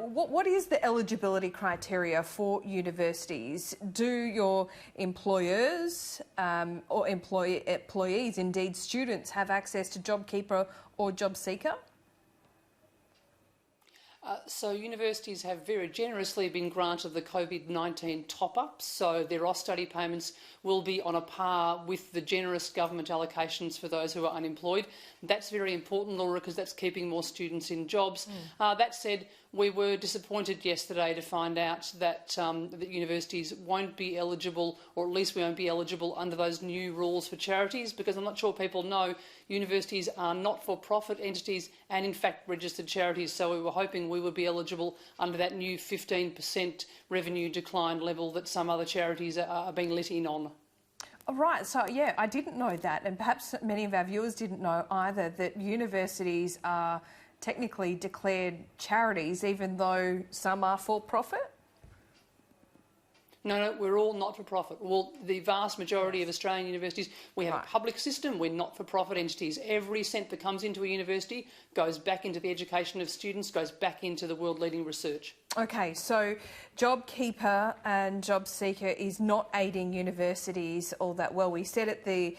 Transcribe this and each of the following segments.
What is the eligibility criteria for universities? Do your employers or employees, indeed students, have access to JobKeeper or JobSeeker? So universities have very generously been granted the COVID-19 top-ups, so their off-study payments will be on a par with the generous government allocations for those who are unemployed. That's very important, Laura, because that's keeping more students in jobs. That said, we were disappointed yesterday to find out that, that universities won't be eligible, or at least we won't be eligible under those new rules for charities, because I'm not sure people know universities are not-for-profit entities and in fact registered charities, so we were hoping we would be eligible under that new 15% revenue decline level that some other charities are being let in on. Right, so yeah, I didn't know that, and perhaps many of our viewers didn't know either, that universities are technically declared charities even though some are for-profit? No, we're all not-for-profit. Well, the vast majority of Australian universities, we have a public system, we're not-for-profit entities. Every cent that comes into a university goes back into the education of students, goes back into the world-leading research. Okay, so JobKeeper and JobSeeker is not aiding universities all that well. We said at the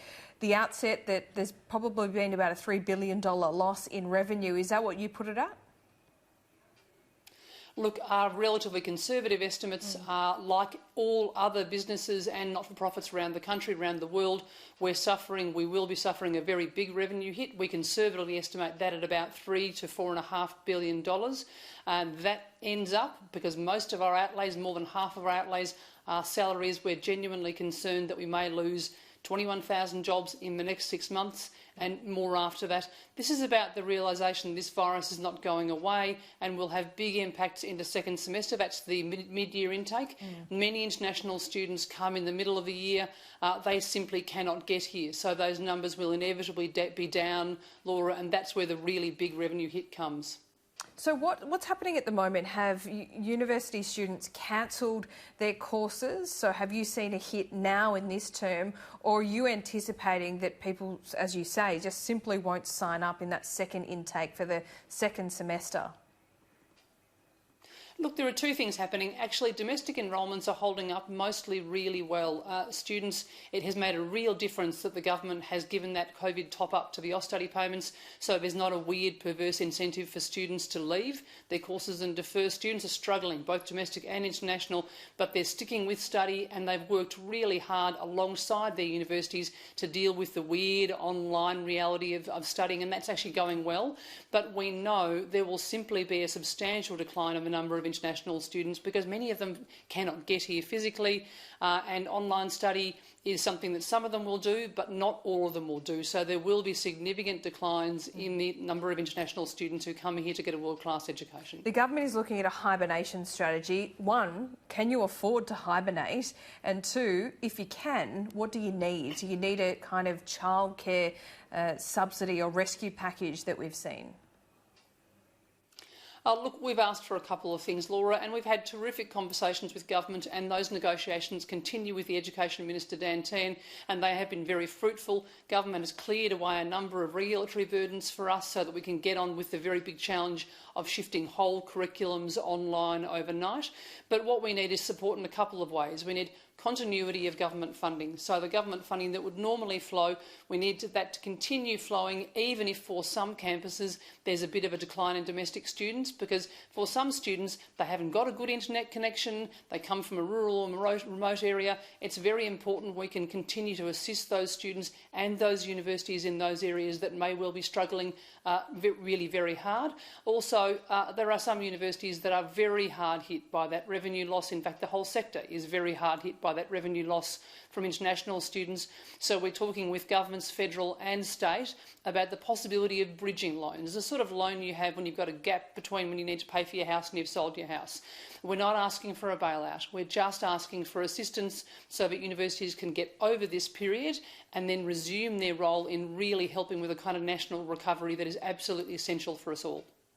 outset that there's probably been about a $3 billion loss in revenue. Is that what you put it at? Look, our relatively conservative estimates are like all other businesses and not-for-profits around the country, around the world. We will be suffering a very big revenue hit. We conservatively estimate that at about $3 to $4.5 billion. And that ends up, because most of our outlays, more than half of our outlays, are salaries, we're genuinely concerned that we may lose 21,000 jobs in the next 6 months and more after that. This is about the realisation this virus is not going away and will have big impacts into second semester. That's the mid-year intake. Many international students come in the middle of the year. They simply cannot get here. So those numbers will inevitably be down, Laura, and that's where the really big revenue hit comes. So what's happening at the moment? Have university students cancelled their courses? So have you seen a hit now in this term, or are you anticipating that people, as you say, just simply won't sign up in that second intake for the second semester? Look, there are two things happening. Actually, domestic enrolments are holding up mostly really well. Students, it has made a real difference that the government has given that COVID top-up to the off-study payments, so there's not a weird, perverse incentive for students to leave their courses and defer. Students are struggling, both domestic and international, but they're sticking with study, and they've worked really hard alongside their universities to deal with the weird online reality of studying, and that's actually going well. But we know there will simply be a substantial decline of a number of international students because many of them cannot get here physically, and online study is something that some of them will do, but not all of them will do. So there will be significant declines in the number of international students who come here to get a world-class education. The government is looking at a hibernation strategy. One, can you afford to hibernate? And two, if you can, what do you need? Do you need a kind of childcare subsidy or rescue package that we've seen? Look, we've asked for a couple of things, Laura, and we've had terrific conversations with government, and those negotiations continue with the Education Minister, Dan Tehan, and they have been very fruitful. Government has cleared away a number of regulatory burdens for us so that we can get on with the very big challenge of shifting whole curriculums online overnight. But what we need is support in a couple of ways. We need continuity of government funding. So the government funding that would normally flow, we need that to continue flowing, even if for some campuses there's a bit of a decline in domestic students, because for some students they haven't got a good internet connection, they come from a rural or remote area. It's very important we can continue to assist those students and those universities in those areas that may well be struggling really very hard. Also, there are some universities that are very hard hit by that revenue loss. In fact, the whole sector is very hard hit by that revenue loss from international students. So we're talking with governments, federal and state, about the possibility of bridging loans, the sort of loan you have when you've got a gap between when you need to pay for your house and you've sold your house. We're not asking for a bailout. We're just asking for assistance so that universities can get over this period and then resume their role in really helping with a kind of national recovery that is absolutely essential for us all.